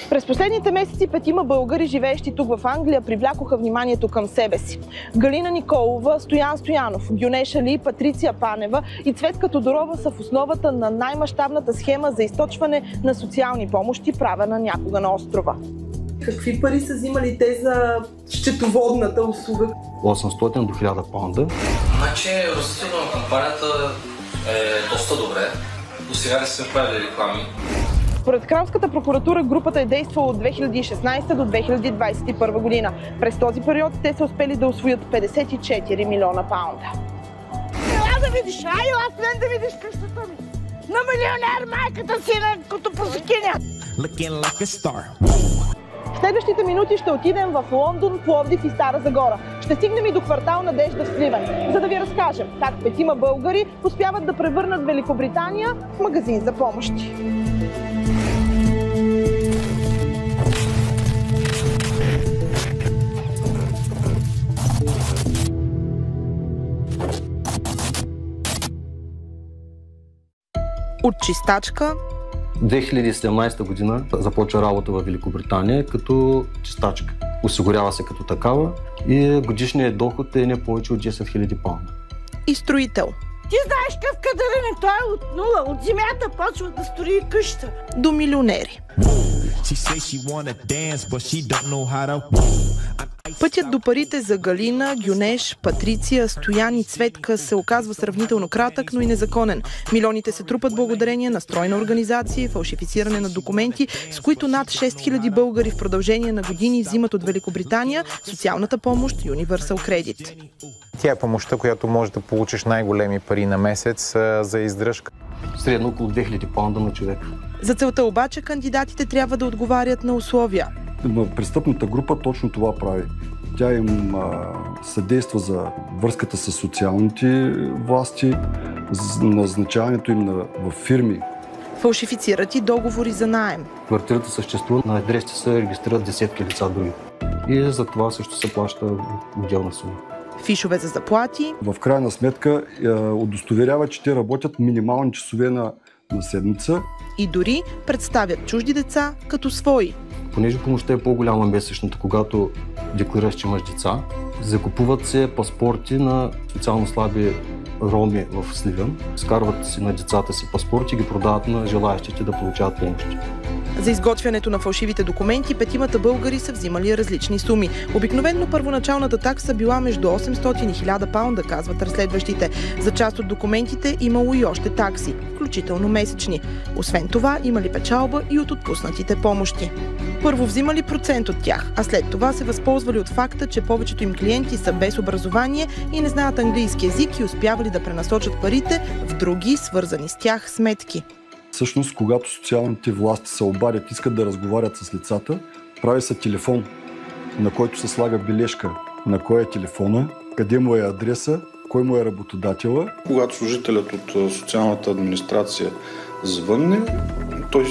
През последните месеци 5 българи, живеещи тук в Англия, привлякоха вниманието към себе си. Галина Николова, Стоян Стоянов, Гюнеш Али, Патриция Панева и Цветка Тодорова са в основата на най-мащабната схема за източване на социални помощи, правена някога на острова. Какви пари са взимали те за счетоводната услуга? 800 до 1000 паунда. Значи, растително на компанията е доста добре. До сега не сме правили реклами. Според Кралската прокуратура групата е действала от 2016 до 2021 година. През този период те са успели да усвоят 54 милиона паунда. Ела да видиш, ела да видиш къщата ми. На милионер майката си като посекиня. В следващите минути ще отидем в Лондон, Пловдив и Стара Загора. Ще стигнем и до квартал Надежда в Сливен, за да ви разкажем как 5 българи успяват да превърнат Великобритания в магазин за помощи. От чистачка. 2017 година започва работа в Великобритания като чистачка. Осигурява се като такава и годишният доход е не повече от 10 000 паунда. И строител. Ти знаеш какъв кадърен е, той е от нула, от земята почва да строи къща. До милионери. Пътят до парите за Галина, Гюнеш, Патриция, Стоян и Цветка се оказва сравнително кратък, но и незаконен. Милионите се трупат благодарение на стройна организация и фалшифициране на документи, с които над 6000 българи в продължение на години взимат от Великобритания социалната помощ Universal Credit. Тя е помощта, която може да получиш най-големи пари на месец за издръжка. Средно около 2000 паунда на човек. За целта обаче кандидатите трябва да отговарят на условия. Престъпната група точно това прави. Тя им съдейства за връзката с социалните власти, назначаването им в фирми. Фалшифицират и договори за наем. Квартирата съществува, на адресите се регистрират десетки лица други. И за това също се плаща отделна сума. Фишове за заплати. В крайна сметка удостоверява, че те работят минимални часове на седмица. И дори представят чужди деца като свои. Понеже помощта е по-голяма месечната, когато декларираш, че имаш деца, закупуват се паспорти на социално слаби роми в Сливен, скарват си на децата си паспорти и ги продават на желаящите да получават помощи. За изготвянето на фалшивите документи 5 българи са взимали различни суми. Обикновено първоначалната такса била между 800 и 1000 паунда, казват разследващите. За част от документите имало и още такси, включително месечни. Освен това имали печалба и от отпуснатите помощи. Първо взимали процент от тях, а след това се възползвали от факта, че повечето им клиенти са без образование и не знаят английски език и успявали да пренасочат парите в други, свързани с тях, сметки. Всъщност, когато социалните власти се обадят, искат да разговарят с лицата, прави се телефон, на който се слага бележка на кой е телефона, къде му е адреса, кой му е работодателя. Когато служителят от социалната администрация звънне, той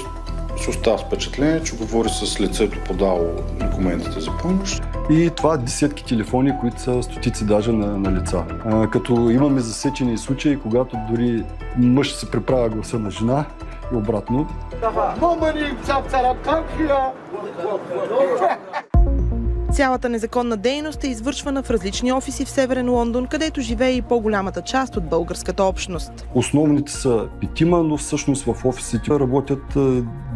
се остава с впечатление, че говори с лицето подало документите за помощ. И това десетки телефони, които са стотици даже на лица. Като имаме засечени случаи, когато дори мъж се приправя гласа на жена и обратно. Цялата незаконна дейност е извършвана в различни офиси в Северен Лондон, където живее и по-голямата част от българската общност. Основните са 5, но всъщност в офисите работят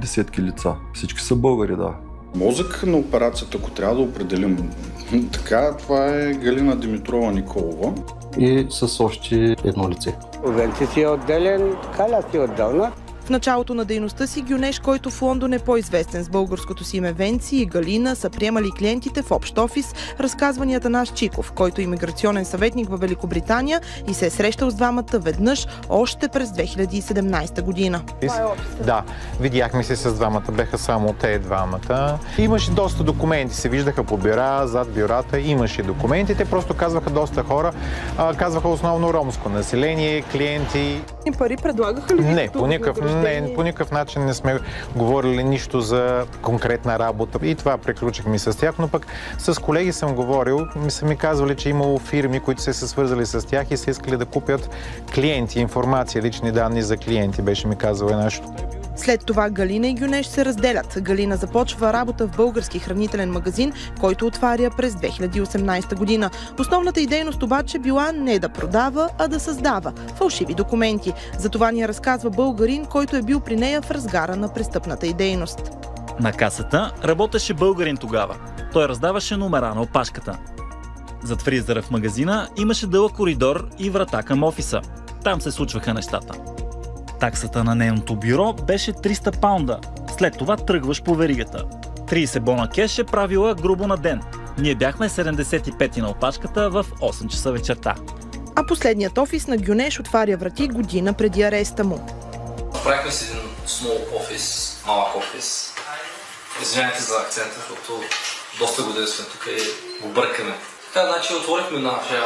десетки лица. Всички са българи, да. Мозък на операцията, ако трябва да определим така, това е Галина Димитрова Николова. И с още едно лице. Венци си е отделен, Каля си отделна. В началото на дейността си Гюнеш, който в Лондон е по-известен с българското си име Венци, и Галина са приемали клиентите в общ офис, разказва ни Атанас Чиков, който е имиграционен съветник в Великобритания и се е срещал с двамата веднъж още през 2017 година. Да, видяхме се с двамата, беха само те двамата. Имаше доста документи, се виждаха по бюра, зад бюрата, имаше документи. Те просто казваха доста хора, казваха основно ромско население, клиенти. И пари предлагаха ли? Не, по никакъв посещение? Не, по никакъв начин не сме говорили нищо за конкретна работа и това приключихме с тях, но пък с колеги съм говорил, са ми казвали, че имало фирми, които се свързали с тях и са искали да купят клиенти, информация, лични данни за клиенти, беше ми казала нещо. След това Галина и Гюнеш се разделят. Галина започва работа в български хранителен магазин, който отваря през 2018 година. Основната й дейност обаче била не да продава, а да създава фалшиви документи. За това ни разказва българин, който е бил при нея в разгара на престъпната й дейност. На касата работеше българин тогава. Той раздаваше номера на опашката. Зад фризера в магазина имаше дълъг коридор и врата към офиса. Там се случваха нещата. Таксата на нейното бюро беше 300 паунда. След това тръгваш по веригата. 30 бона кеш е правила грубо на ден. Ние бяхме 75 на опашката в 8 часа вечерта. А последният офис на Гюнеш отваря врати година преди ареста му. Правихме си един small офис, малък офис. Извинявайте за акцента, защото доста години сме тук и го бъркаме. Така, значи отворихме нашия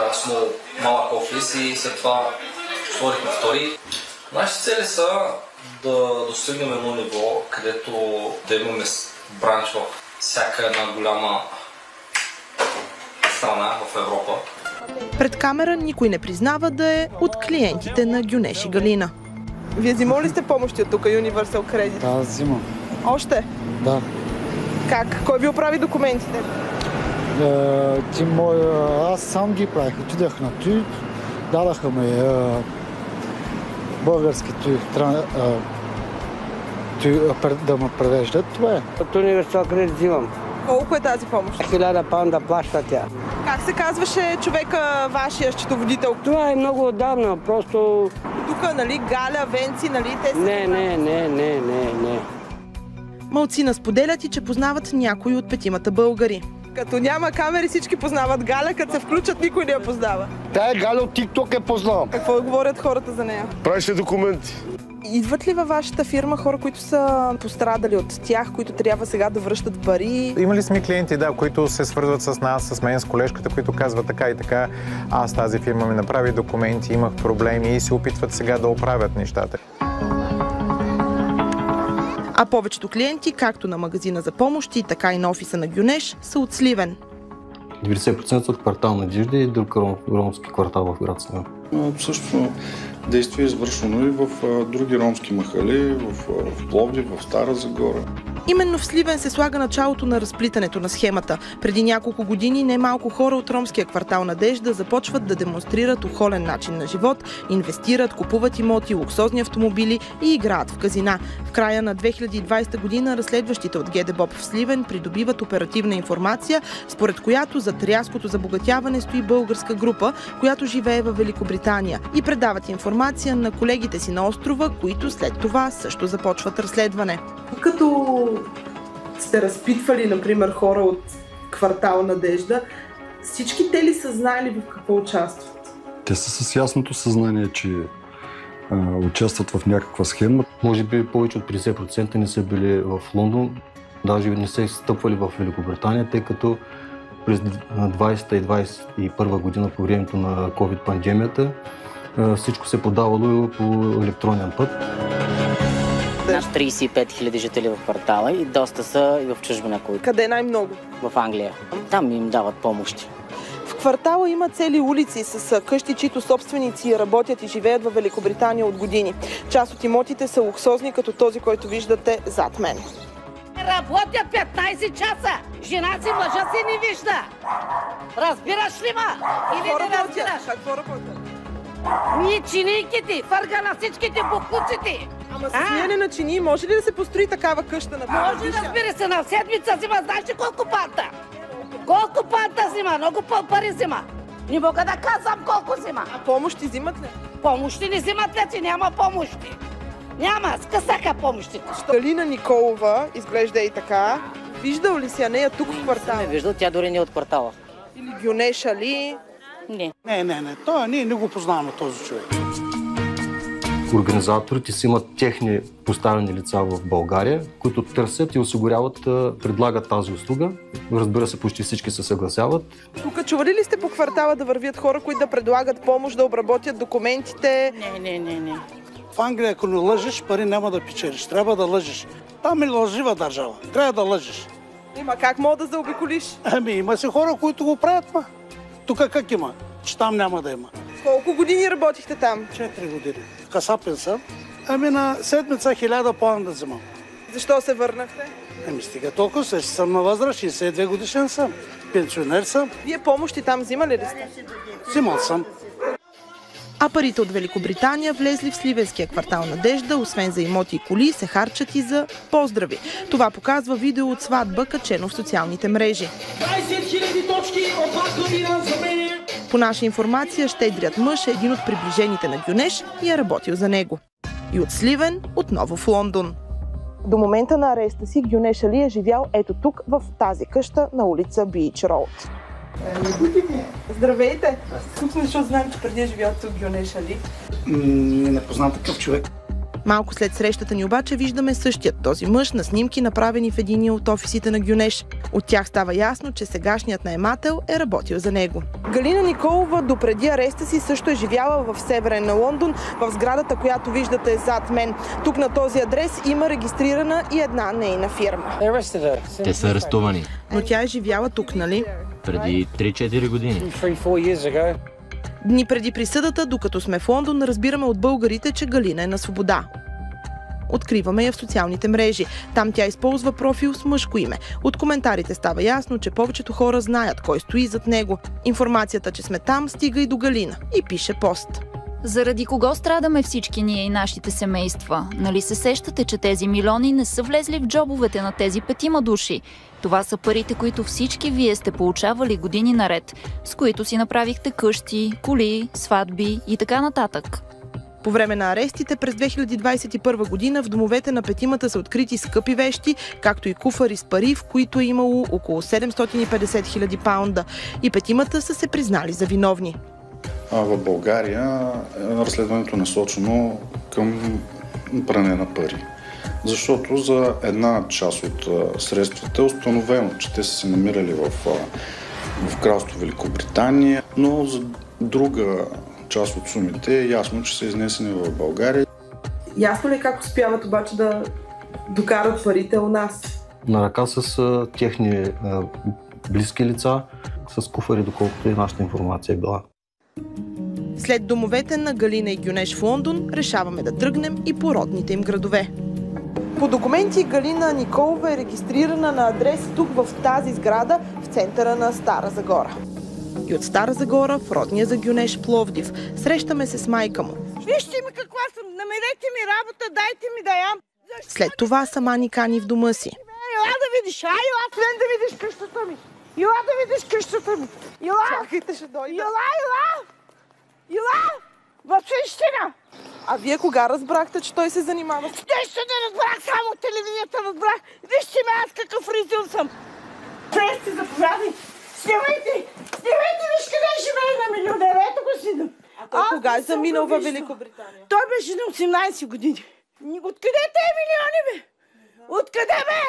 малък офис и след това отворихме втори. Нашите цели са да достигнем едно ниво, където да имаме бранч в всяка една голяма страна в Европа. Пред камера никой не признава да е от клиентите на Гюнеш и Галина. Вие взимали ли сте помощи от тук, Universal Credit? Да, взимам. Още? Да. Как? Кой ви оправи документите? Аз сам ги правих. Отидах на той, дадаха ме български да ме превеждат. Това е. От Universal Credit взимам. Колко е тази помощ? 1000 паунда плаща тя. Как се казваше човека, вашия счетоводител? Това е много отдавна, просто... Тук, нали, Галя, Венци, нали, те са... Не. Малцина споделят и, че познават някои от петимата българи. Като няма камери, всички познават Галя, като се включат, никой не я познава. Тая Галя от TikTok е познавам. Какво говорят хората за нея? Правиш ли документи? Идват ли във вашата фирма хора, които са пострадали от тях, които трябва сега да връщат пари? Имали сме клиенти, да, които се свързват с нас, с мен, с колежката, които казват така и така. Аз тази фирма ми направи документи, имах проблеми и се опитват сега да оправят нещата. А повечето клиенти, както на магазина за помощи, така и на офиса на Гюнеш, са от Сливен. 90% от квартал Надежда и друг ромски квартал в град Сливен. Също действие е извършено и в други ромски махали, в Пловдив, в Стара Загора. Именно в Сливен се слага началото на разплитането на схемата. Преди няколко години немалко хора от ромския квартал Надежда започват да демонстрират охолен начин на живот, инвестират, купуват имоти, луксозни автомобили и играят в казина. В края на 2020 година разследващите от ГДБОП в Сливен придобиват оперативна информация, според която зад рязкото забогатяване стои българска група, която живее във Великобритания, и предават информация на колегите си на острова, които след това също започват разследване. Като сте разпитвали, например, хора от квартал Надежда, всички те ли са знаели в какво участват? Те са с ясното съзнание, че участват в някаква схема. Може би повече от 50% не са били в Лондон, даже не са стъпвали в Великобритания, тъй като през 2020 и 2021 година по времето на COVID-пандемията всичко се подавало по електронен път. Над 35 000 жители в квартала и доста са и в чужбина. Къде е най-много? В Англия. Там им дават помощи. В квартала има цели улици с къщи, чието собственици работят и живеят в Великобритания от години. Част от имотите са луксозни, като този, който виждате зад мен. Работя 15 часа! Жена си, мъжа си не вижда! Разбираш ли ма? Или не разбираш? Какво работят? Ние чинийките, фърга на всичките буклуците! Ама с миене на чини, може ли да се построи такава къща? Може, разбира се, на седмица взима, знаеш ли колко панта? Колко панта взима? Много пари взима. Не мога да казвам колко взима. А помощи взимат ли? Помощи не взимат ли, че няма помощи? Няма, скъсаха помощите. Галина Николова изглежда и така. Виждал ли си нея тук в квартала? Не виждал, тя дори не е от квартала. Или Гюнеша ли? Не. Не. Ние не го познаваме този човек. Организаторите си имат техни поставени лица в България, които търсят и осигуряват, предлагат тази услуга. Разбира се, почти всички се съгласяват. Тук чували ли сте по квартала да вървят хора, които да предлагат помощ, да обработят документите? Не. в Англия, ако не лъжеш, пари няма да печелиш. Трябва да лъжеш. Там е лъжива държава. Трябва да лъжеш. Има как мога да заобиколиш? Ами има си хора, които го правят, ма. Тук как има? Че там няма да има. Колко години работихте там? 4 години. Касапен съм. Ами на седмица 1000 паунда взимам. Защо се върнахте? Ами стига толкова, ще съм на възраст, 62 годишен съм. Пенсионер съм. Вие помощи там взимали ли сте? Взимал съм. А парите от Великобритания влезли в сливенския квартал Надежда, освен за имоти и коли, се харчат и за поздрави. Това показва видео от сватба, качено в социалните мрежи. 20 000 точки от Макдонина за мен. По наша информация, щедрият мъж е един от приближените на Гюнеш и е работил за него. И от Сливен, отново в Лондон. До момента на ареста си Гюнеш Али е живял ето тук, в тази къща на улица Бич Роуд. Здравейте! Тук сме, защото знаем, че преди е живял тук Гюнеш Али. Не познам такъв човек. Малко след срещата ни обаче виждаме същият този мъж на снимки, направени в единия от офисите на Гюнеш. От тях става ясно, че сегашният наемател е работил за него. Галина Николова допреди ареста си също е живяла в северен Лондон, в сградата, която виждате зад мен. Тук на този адрес има регистрирана и една нейна фирма. Те са арестувани. Но тя е живяла тук, нали? Преди 3-4 години. Дни преди присъдата, докато сме в Лондон, разбираме от българите, че Галина е на свобода. Откриваме я в социалните мрежи. Там тя използва профил с мъжко име. От коментарите става ясно, че повечето хора знаят кой стои зад него. Информацията, че сме там, стига и до Галина и пише пост. Заради кого страдаме всички ние и нашите семейства? Нали се сещате, че тези милиони не са влезли в джобовете на тези 5 души? Това са парите, които всички вие сте получавали години наред, с които си направихте къщи, коли, сватби и така нататък. По време на арестите през 2021 година в домовете на 5 са открити скъпи вещи, както и куфари с пари, в които е имало около 750 000 паунда. И 5 са се признали за виновни. В България разследването е насочено към пране на пари. Защото за една част от средствата е установено, че те са се намирали в кралство Великобритания, но за друга част от сумите е ясно, че са изнесени в България. Ясно ли как успяват обаче да докарат парите у нас? На ръка с техни близки лица, с куфари, доколкото и нашата информация е била. След домовете на Галина и Гюнеш в Лондон, решаваме да тръгнем и по родните им градове. По документи Галина Николова е регистрирана на адрес тук в тази сграда в центъра на Стара Загора. И от Стара Загора в родния за Гюнеш Пловдив. Срещаме се с майка му. Вижте ми каква съм, намерете ми работа, дайте ми да ям. След това сама ни кани в дома си. Ела да видиш, ела да видиш къщата ми. Ела да видиш къщата ми. Ела! Чакайте, ще дойда. Ела! В същина! А вие кога разбрахте, че той се занимава с... Нещо не разбрах, само телевизията разбрах. Вижте ме аз какъв ризил съм. Престе, заповядай. Снимайте, виж къде живее на милионер. Ето го сина. А той кога е заминал във Великобритания? Той беше на 18 години. Откъде те милиони, бе? Откъде, бе?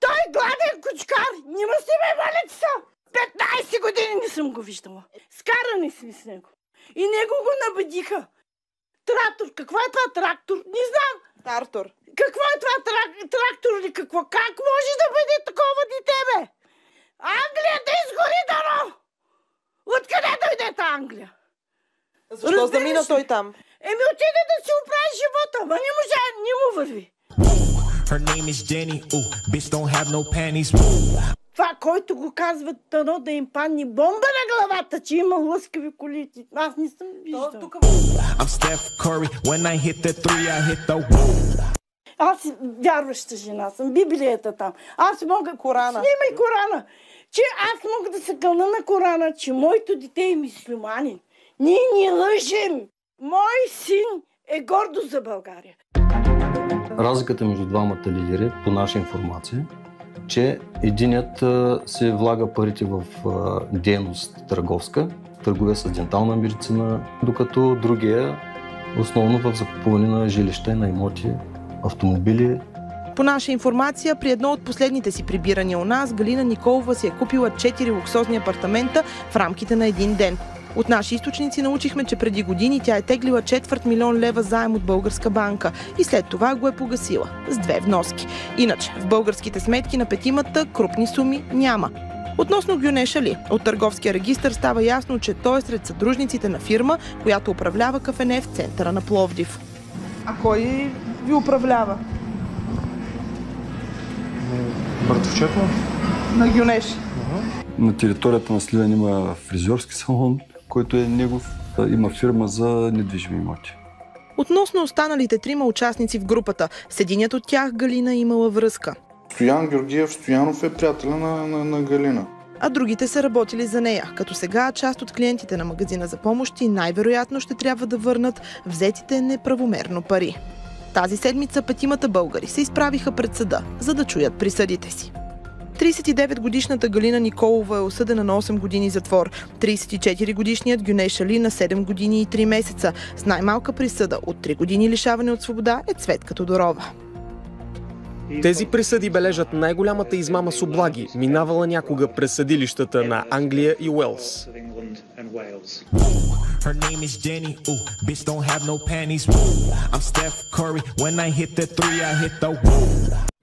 Той е гладен кучкар. Нима си ме валица. 15 години не съм го виждала. Скарани сме с него. И него го набедиха. Трактор. Какво е това трактор? Не знам. Тартор. Какво е това трактор или какво? Как може да бъде такова дете, бе? Англия да изгори дано! Откъде дойде Англия? Защо замина той там? Еми отиде да си оправи живота, ма не може, не му върви. Това, който го казват, дано да им падне бомба на главата, че има лъскави колици. Аз не съм виждал. Аз вярваща жена съм, Библията там. Аз мога... Корана. Снимай Корана. Че аз мога да се кълна на Корана, че моето дете е мюсюлманин. Ние не лъжем. Мой син е гордо за България. Разликата между двамата лидери, по наша информация, че единият се влага парите в дейност търговска, търговия с дентална медицина, докато другия основно в закупуване на жилища, на имоти, автомобили. По наша информация, при едно от последните си прибирания у нас, Галина Николова си е купила 4 луксозни апартамента в рамките на един ден. От наши източници научихме, че преди години тя е теглила 250 000 лева заем от българска банка и след това го е погасила с 2 вноски. Иначе в българските сметки на петимата крупни суми няма. Относно Гюнеш Али, от търговския регистър става ясно, че той е сред съдружниците на фирма, която управлява кафене в центъра на Пловдив. А кой ви управлява? Братовчет на Гюнеш. На територията на Сливен има фризьорски салон, който е негов. Има фирма за недвижими имоти. Относно останалите 3 участници в групата, с единият от тях Галина имала връзка. Стоян Георгиев Стоянов е приятеля на Галина. А другите са работили за нея, като сега част от клиентите на магазина за помощи най-вероятно ще трябва да върнат взетите неправомерно пари. Тази седмица 5 българи се изправиха пред съда, за да чуят присъдите си. 39-годишната Галина Николова е осъдена на 8 години затвор, 34-годишният Гюнеш Али на 7 години и 3 месеца, с най-малка присъда от 3 години лишаване от свобода е Цветка Тодорова. Тези присъди бележат най-голямата измама с облаги, минавала някога през съдилищата на Англия и Уелс. Her name is Jenny, ooh, bitch don't have no panties, woo. I'm Steph Curry, when I hit the 3, I hit the woo.